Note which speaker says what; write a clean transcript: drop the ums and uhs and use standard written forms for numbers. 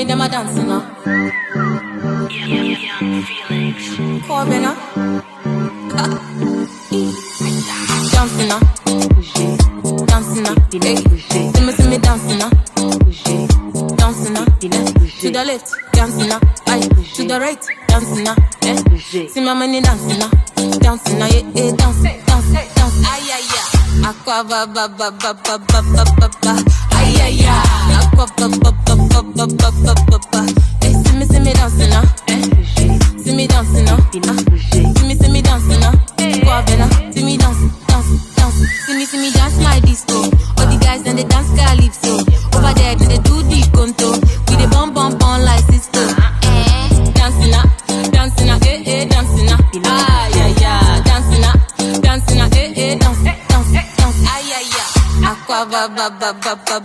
Speaker 1: me them a dancing now. Corbin now. Dancing now. Dancing now. Hey. See me dancing now. Dancing now. To the left, dancing now. Aye. To the right, dancing now. See my money dancing now. Dancing now. Yeah, dance, dance, dance. Aye, aye, aye. Aqua ba ba ba ba ba ba ba ba ba. Aye, aye, aye. Aqua ba ba ba ba ba ba ba ba ba. Hey, see me dancing now. See me dancing now. See me dancing now. Corbin now. See me dancing, dancing, dancing. See me dance my disco. All the guys and they dance calypso. Over there they do the conto. We the bum bum bum like Cisco. Dancing now, dancing now, dancing now. Ah yeah yeah, dancing now, dance, dance, dance. Ay ay ay. Aqua ba ba ba ba ba